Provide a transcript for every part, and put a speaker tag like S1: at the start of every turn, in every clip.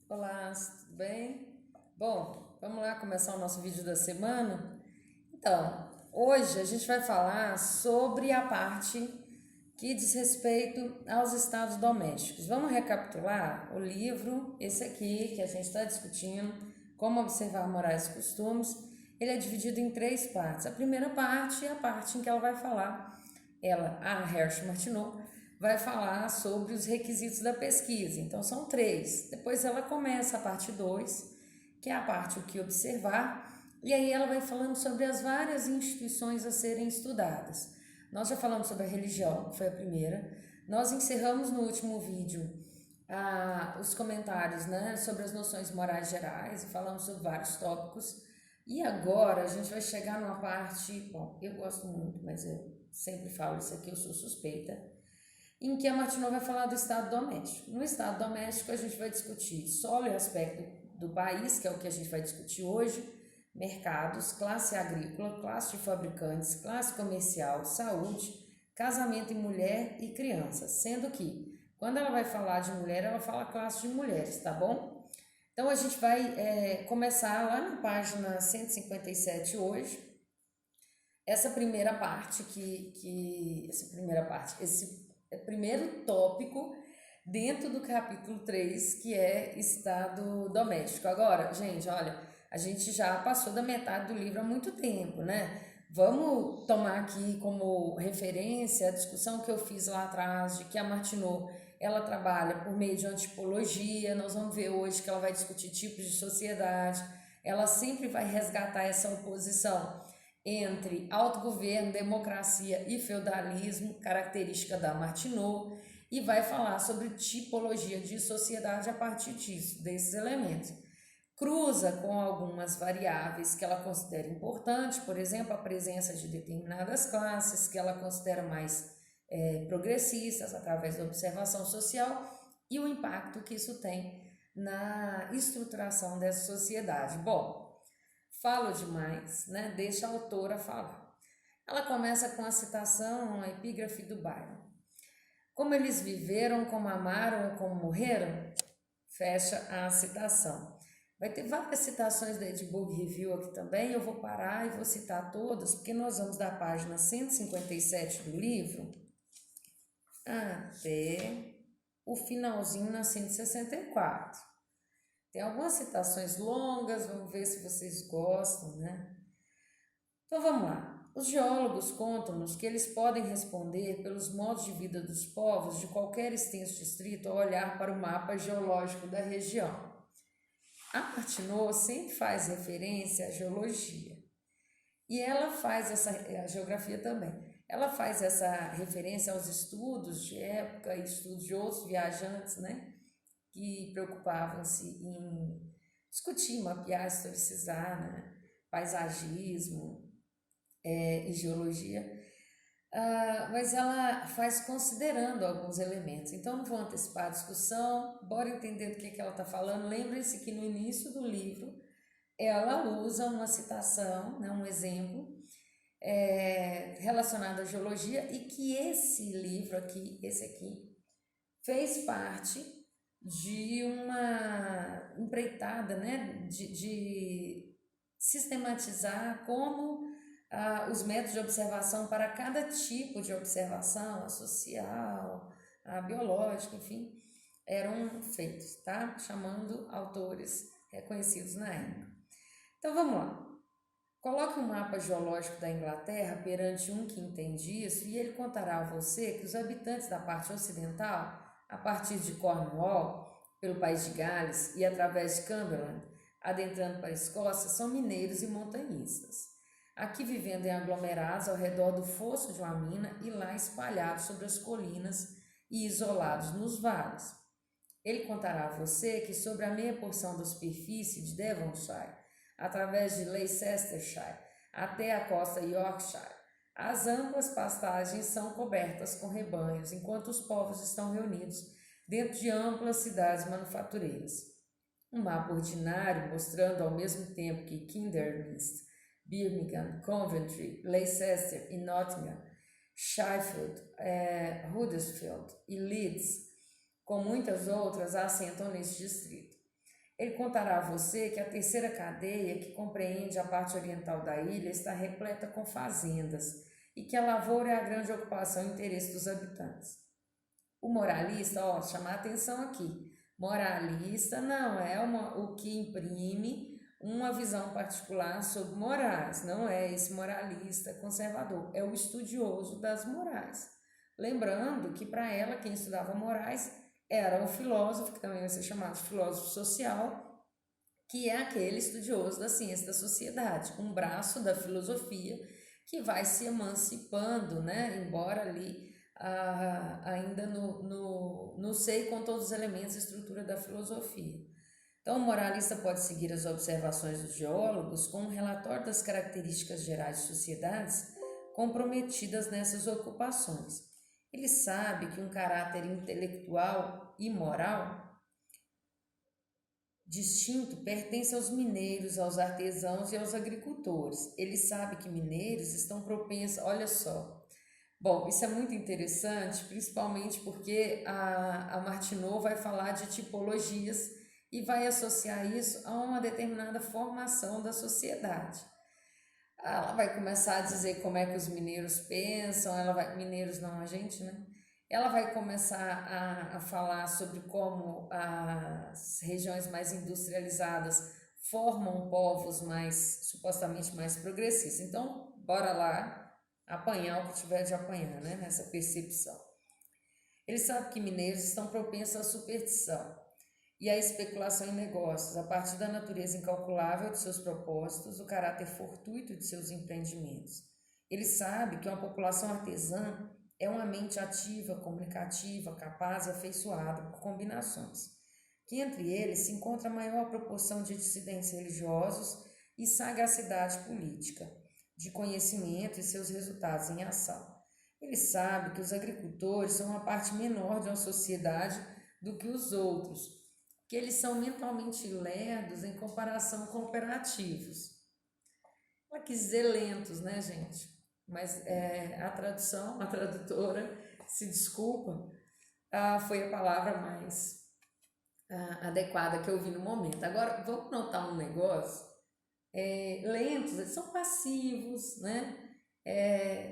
S1: Olá, tudo bem? Bom, vamos lá começar o nosso vídeo da semana? Então, hoje a gente vai falar sobre a parte que diz respeito aos estados domésticos. Vamos recapitular o livro, esse aqui que a gente está discutindo, Como Observar Morais e Costumes. Ele é dividido em três partes. A primeira parte é a parte em que ela vai falar, a Hersh Martineau, vai falar sobre os requisitos da pesquisa. Então são três. Depois ela começa a parte 2, que é a parte o que observar, e aí ela vai falando sobre as várias instituições a serem estudadas. Nós já falamos sobre a religião, que foi a primeira. Nós encerramos no último vídeo os comentários, né, sobre as noções morais gerais e falamos sobre vários tópicos. E agora a gente vai chegar numa parte, bom, eu gosto muito, mas eu sempre falo isso aqui, eu sou suspeita, em que a Martineau vai falar do Estado doméstico. No Estado doméstico, a gente vai discutir solo e aspecto do país, que é o que a gente vai discutir hoje, mercados, classe agrícola, classe de fabricantes, classe comercial, saúde, casamento e mulher e crianças, sendo que, quando ela vai falar de mulher, ela fala classe de mulheres, tá bom? Então, a gente vai começar lá na página 157 hoje, essa primeira parte esse primeiro tópico dentro do capítulo 3 que é estado doméstico. Agora, gente, olha, a gente já passou da metade do livro há muito tempo, né? Vamos tomar aqui como referência a discussão que eu fiz lá atrás de que a Martineau, ela trabalha por meio de antropologia. Nós vamos ver hoje que ela vai discutir tipos de sociedade. Ela sempre vai resgatar essa oposição entre autogoverno, democracia e feudalismo, característica da Martineau, e vai falar sobre tipologia de sociedade a partir disso, desses elementos. Cruza com algumas variáveis que ela considera importantes, por exemplo, a presença de determinadas classes que ela considera mais progressistas através da observação social e o impacto que isso tem na estruturação dessa sociedade. Bom, falo demais, né? Deixa a autora falar. Ela começa com a citação, a epígrafe do Byron. Como eles viveram, como amaram, como morreram? Fecha a citação. Vai ter várias citações da Edinburgh Review aqui também, eu vou parar e vou citar todas, porque nós vamos da página 157 do livro até o finalzinho na 164. Tem algumas citações longas, vamos ver se vocês gostam, né? Então vamos lá. Os geólogos contam-nos que eles podem responder pelos modos de vida dos povos de qualquer extenso distrito ao olhar para o mapa geológico da região. A Martineau sempre faz referência à geologia e ela faz a geografia também. Ela faz essa referência aos estudos de época e estudos de outros viajantes, né, que preocupavam-se em discutir, mapear, historicizar, né, paisagismo, e geologia, mas ela faz considerando alguns elementos. Então, não vou antecipar a discussão, bora entender do que ela está falando. Lembre-se que no início do livro ela usa uma citação, né, um exemplo relacionado à geologia e que esse livro aqui, esse aqui, fez parte de uma empreitada, né, de sistematizar como os métodos de observação para cada tipo de observação, a social, a biológica, enfim, eram feitos, tá? Chamando autores reconhecidos na época. Então vamos lá. Coloque um mapa geológico da Inglaterra perante um que entende isso e ele contará a você que os habitantes da parte ocidental, a partir de Cornwall, pelo país de Gales e através de Cumberland, adentrando para a Escócia, são mineiros e montanhistas. Aqui vivendo em aglomerados ao redor do fosso de uma mina e lá espalhados sobre as colinas e isolados nos vales. Ele contará a você que sobre a meia porção da superfície de Devonshire, através de Leicestershire até a costa Yorkshire, as amplas pastagens são cobertas com rebanhos, enquanto os povos estão reunidos dentro de amplas cidades manufatureiras. Um mapa ordinário mostrando ao mesmo tempo que Kinderminster, Birmingham, Coventry, Leicester e Nottingham, Sheffield, Huddersfield e Leeds, com muitas outras, assentam nesse distrito. Ele contará a você que a terceira cadeia, que compreende a parte oriental da ilha, está repleta com fazendas e que a lavoura é a grande ocupação e interesse dos habitantes. O moralista, ó, chamar a atenção aqui, moralista não é o que imprime uma visão particular sobre morais, não é esse moralista conservador, é o estudioso das morais. Lembrando que para ela, quem estudava morais era o filósofo, que também vai ser chamado de filósofo social, que é aquele estudioso da ciência da sociedade, um braço da filosofia que vai se emancipando, né? Embora ali ainda no seio com todos os elementos e estrutura da filosofia. Então, o moralista pode seguir as observações dos geólogos com um relatório das características gerais de sociedades comprometidas nessas ocupações. Ele sabe que um caráter intelectual e moral distinto pertence aos mineiros, aos artesãos e aos agricultores. Ele sabe que mineiros estão propensos, olha só. Bom, isso é muito interessante, principalmente porque a Martineau vai falar de tipologias e vai associar isso a uma determinada formação da sociedade. Ela vai começar a dizer como é que os mineiros pensam, mineiros não a gente, né? Ela vai começar a falar sobre como as regiões mais industrializadas formam povos supostamente mais progressistas. Então, bora lá apanhar o que tiver de apanhar, né? Nessa percepção. Ele sabe que mineiros estão propensos à superstição e à especulação em negócios, a partir da natureza incalculável de seus propósitos, do caráter fortuito de seus empreendimentos. Ele sabe que uma população artesã é uma mente ativa, comunicativa, capaz e afeiçoada por combinações, que entre eles se encontra a maior proporção de dissidentes religiosos e sagacidade política, de conhecimento e seus resultados em ação. Ele sabe que os agricultores são uma parte menor de uma sociedade do que os outros, que eles são mentalmente lerdos em comparação com operativos. Ela quis dizer lentos, né, gente? Mas a tradutora, se desculpa, foi a palavra mais adequada que eu vi no momento. Agora, vamos notar um negócio. Lentos, eles são passivos, né?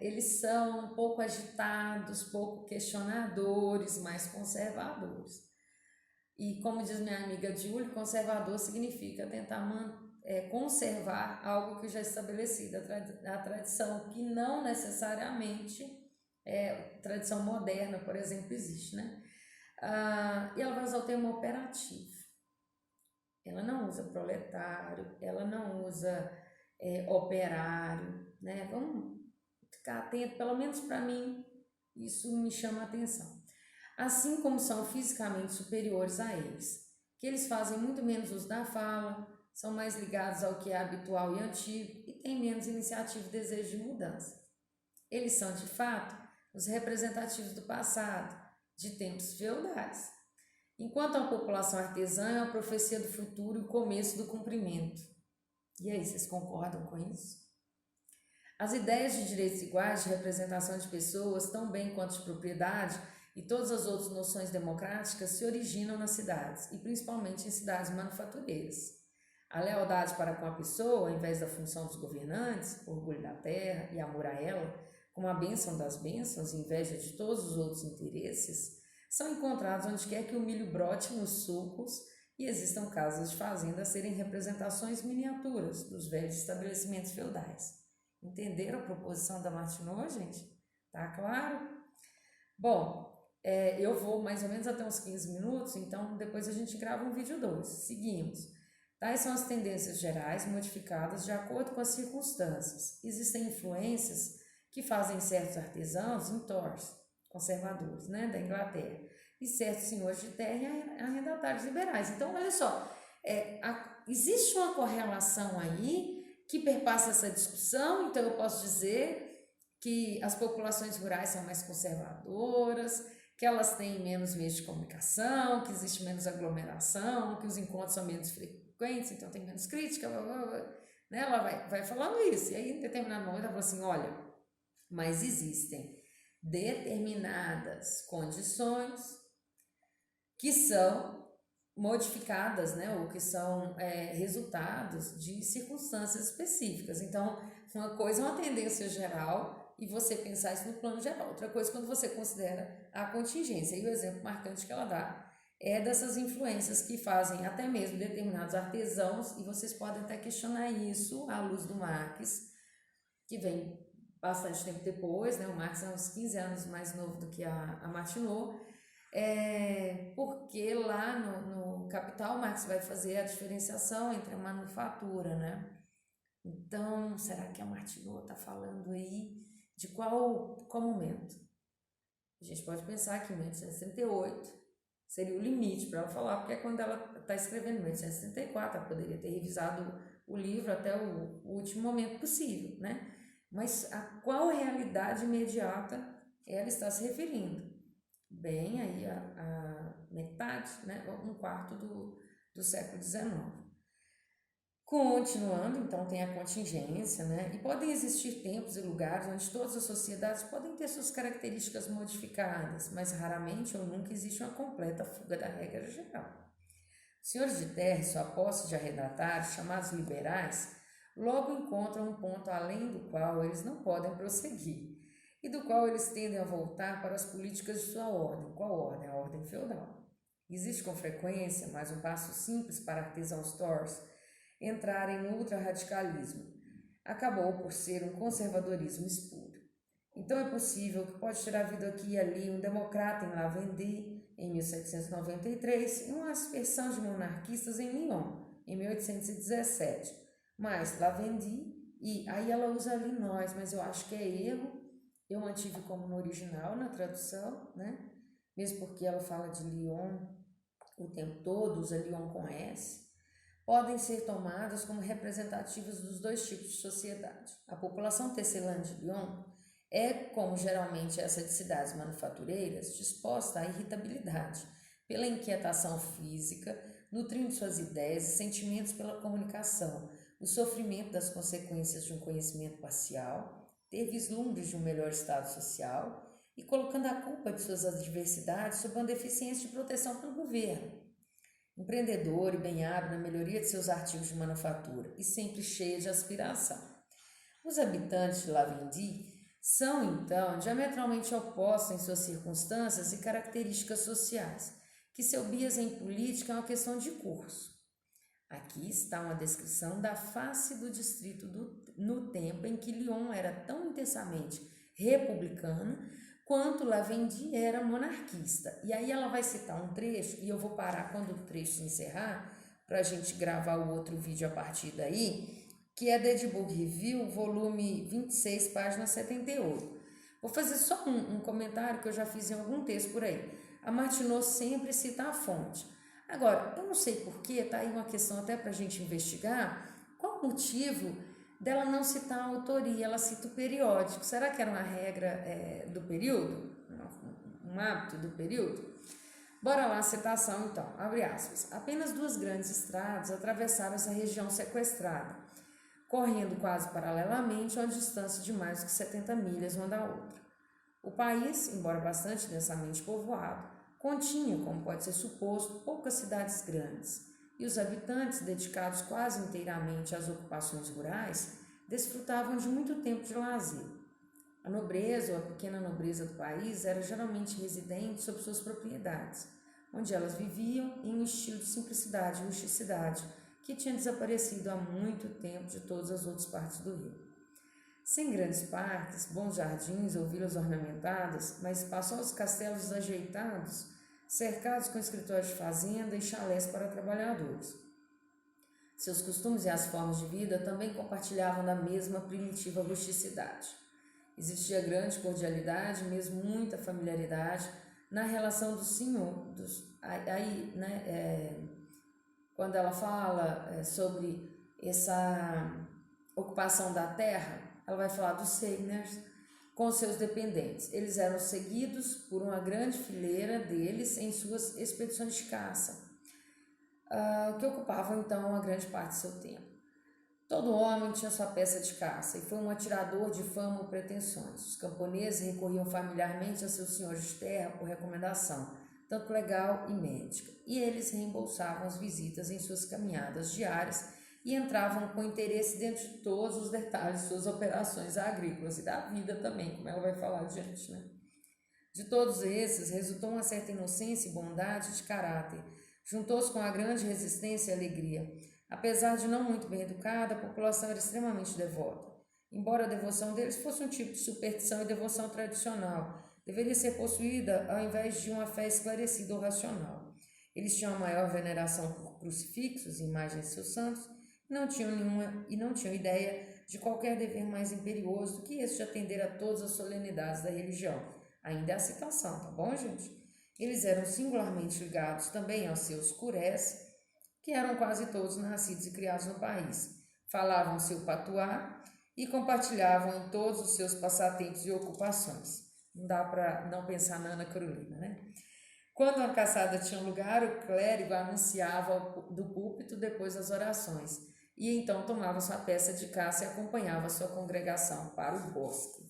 S1: Eles são um pouco agitados, pouco questionadores, mais conservadores. E como diz minha amiga Julie, conservador significa tentar conservar algo que já é estabelecido, a tradição, que não necessariamente tradição moderna, por exemplo, existe, né? E ela vai usar o termo operativo. Ela não usa proletário, ela não usa operário, né? Vamos ficar atento, pelo menos para mim, isso me chama a atenção. Assim como são fisicamente superiores a eles, que eles fazem muito menos uso da fala, são mais ligados ao que é habitual e antigo e têm menos iniciativa e desejo de mudança. Eles são, de fato, os representativos do passado, de tempos feudais. Enquanto a população artesã é a profecia do futuro e o começo do cumprimento. E aí, vocês concordam com isso? As ideias de direitos iguais, de representação de pessoas, tão bem quanto de propriedade, e todas as outras noções democráticas se originam nas cidades, e principalmente em cidades manufatureiras. A lealdade para com a pessoa, ao invés da função dos governantes, orgulho da terra e amor a ela, como a bênção das bênçãos e inveja de todos os outros interesses, são encontrados onde quer que o milho brote nos sulcos e existam casas de fazenda a serem representações miniaturas dos velhos estabelecimentos feudais. Entenderam a proposição da Martineau, gente? Tá claro? Bom, eu vou mais ou menos até uns 15 minutos, então depois a gente grava um vídeo 2. Seguimos. Tais são as tendências gerais modificadas de acordo com as circunstâncias. Existem influências que fazem certos artesãos intors, conservadores, né, da Inglaterra, e certos senhores de terra arrendatários liberais. Então, olha só, existe uma correlação aí que perpassa essa discussão, então eu posso dizer que as populações rurais são mais conservadoras, que elas têm menos meios de comunicação, que existe menos aglomeração, que os encontros são menos frequentes, então tem menos crítica, né? Ela vai falando isso, e aí em determinado momento ela fala assim, olha, mas existem determinadas condições que são modificadas, né, ou que são resultados de circunstâncias específicas. Então, uma coisa é uma tendência geral e você pensar isso no plano geral. Outra coisa é quando você considera a contingência. E o exemplo marcante que ela dá é dessas influências que fazem até mesmo determinados artesãos, e vocês podem até questionar isso à luz do Marx, que vem bastante tempo depois, né? O Marx é uns 15 anos mais novo do que a Martineau, porque lá no Capital, Marx vai fazer a diferenciação entre a manufatura, né? Então, será que a Martineau está falando aí de qual momento? A gente pode pensar que em 1868 seria o limite para ela falar, porque é quando ela está escrevendo em 1874, ela poderia ter revisado o livro até o último momento possível, né? Mas a qual realidade imediata ela está se referindo? Bem, aí a metade, né? Um quarto do século XIX. Continuando, então, tem a contingência, né? E podem existir tempos e lugares onde todas as sociedades podem ter suas características modificadas, mas raramente ou nunca existe uma completa fuga da regra geral. Os senhores de terra e sua posse de arrendatários, chamados liberais, logo encontram um ponto além do qual eles não podem prosseguir, e do qual eles tendem a voltar para as políticas de sua ordem. Qual ordem? A ordem feudal. Existe com frequência mais um passo simples para artesãos tors entrarem no ultrarradicalismo. Acabou por ser um conservadorismo espúrio. Então é possível que pode ter havido aqui e ali um democrata em La Vendée, em 1793, e uma aspersão de monarquistas em Lyon, em 1817. Mas La Vendée, e aí ela usa Linois, mas eu acho que é erro, eu mantive como no original, na tradução, né? Mesmo porque ela fala de Lyon o tempo todo, usa Lyon com S, podem ser tomadas como representativas dos dois tipos de sociedade. A população tecelã de Lyon é, como geralmente essa de cidades manufatureiras, disposta à irritabilidade, pela inquietação física, nutrindo suas ideias e sentimentos pela comunicação, o sofrimento das consequências de um conhecimento parcial, ter vislumbres de um melhor estado social e colocando a culpa de suas adversidades sob uma deficiência de proteção pelo governo. Empreendedor e bem hábil na melhoria de seus artigos de manufatura e sempre cheia de aspiração. Os habitantes de La Vendée são, então, diametralmente opostos em suas circunstâncias e características sociais, que seu bias em política é uma questão de curso. Aqui está uma descrição da face do distrito no tempo em que Lyon era tão intensamente republicana quanto La Vendée era monarquista. E aí ela vai citar um trecho, e eu vou parar quando o trecho se encerrar, para a gente gravar o outro vídeo a partir daí, que é da Edinburgh Review, volume 26, página 78. Vou fazer só um comentário que eu já fiz em algum texto por aí. A Martineau sempre cita a fonte. Agora, eu não sei porquê, tá aí uma questão até para a gente investigar, qual o motivo dela não citar a autoria, ela cita o periódico. Será que era uma regra do período? Um hábito do período? Bora lá, a citação então, abre aspas. Apenas duas grandes estradas atravessaram essa região sequestrada, correndo quase paralelamente a uma distância de mais do que 70 milhas uma da outra. O país, embora bastante densamente povoado, continha, como pode ser suposto, poucas cidades grandes, e os habitantes, dedicados quase inteiramente às ocupações rurais, desfrutavam de muito tempo de lazer. A nobreza ou a pequena nobreza do país era geralmente residente sobre suas propriedades, onde elas viviam em um estilo de simplicidade e rusticidade que tinha desaparecido há muito tempo de todas as outras partes do rio. Sem grandes parques, bons jardins ou vilas ornamentadas, mas espaçosos castelos ajeitados, cercados com escritórios de fazenda e chalés para trabalhadores. Seus costumes e as formas de vida também compartilhavam da mesma primitiva rusticidade. Existia grande cordialidade, mesmo muita familiaridade, na relação do senhor. Quando ela fala sobre essa ocupação da terra, ela vai falar dos Seigners com seus dependentes. Eles eram seguidos por uma grande fileira deles em suas expedições de caça, que ocupavam então uma grande parte do seu tempo. Todo homem tinha sua peça de caça e foi um atirador de fama ou pretensões. Os camponeses recorriam familiarmente a seus senhores de terra por recomendação, tanto legal e médica, e eles reembolsavam as visitas em suas caminhadas diárias e entravam com interesse dentro de todos os detalhes de suas operações agrícolas e da vida também, como ela vai falar adiante, né? De todos esses, resultou uma certa inocência e bondade de caráter, juntou-se com a grande resistência e alegria. Apesar de não muito bem educada, a população era extremamente devota. Embora a devoção deles fosse um tipo de superstição e devoção tradicional, deveria ser possuída ao invés de uma fé esclarecida ou racional. Eles tinham a maior veneração por crucifixos e imagens de seus santos e não tinham ideia de qualquer dever mais imperioso do que esse de atender a todas as solenidades da religião. Ainda é a citação, tá bom, gente? Eles eram singularmente ligados também aos seus curés, que eram quase todos nascidos e criados no país. Falavam seu patuá e compartilhavam em todos os seus passatempos e ocupações. Não dá para não pensar na Ana Carolina, né? Quando uma caçada tinha lugar, o clérigo anunciava do púlpito depois das orações, e então tomava sua peça de caça e acompanhava sua congregação para o bosque.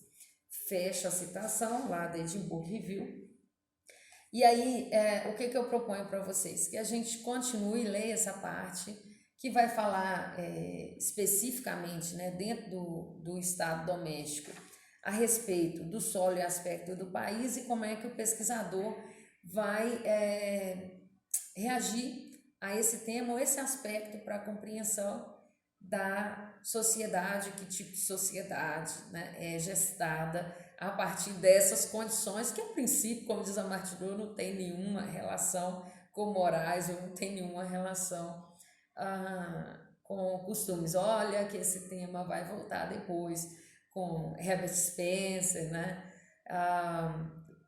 S1: Fecha a citação lá da Edinburgh Review. E aí, o que eu proponho para vocês? Que a gente continue a ler essa parte que vai falar especificamente, né, dentro do estado doméstico a respeito do solo e aspecto do país e como é que o pesquisador vai reagir a esse tema ou esse aspecto para a compreensão da sociedade, que tipo de sociedade, né, é gestada a partir dessas condições que, a princípio, como diz a Martineau, não tem nenhuma relação com morais ou não tem nenhuma relação com costumes. Olha que esse tema vai voltar depois com Herbert Spencer, né?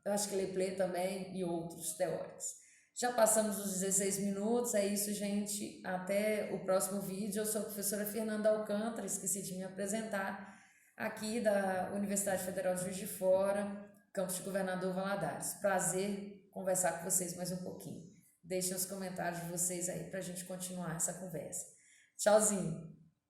S1: Eu acho que Lepler também e outros teóricos. Já passamos os 16 minutos, é isso, gente. Até o próximo vídeo. Eu sou a professora Fernanda Alcântara, esqueci de me apresentar, aqui da Universidade Federal de Juiz de Fora, campus de Governador Valadares. Prazer conversar com vocês mais um pouquinho. Deixem os comentários de vocês aí para a gente continuar essa conversa. Tchauzinho!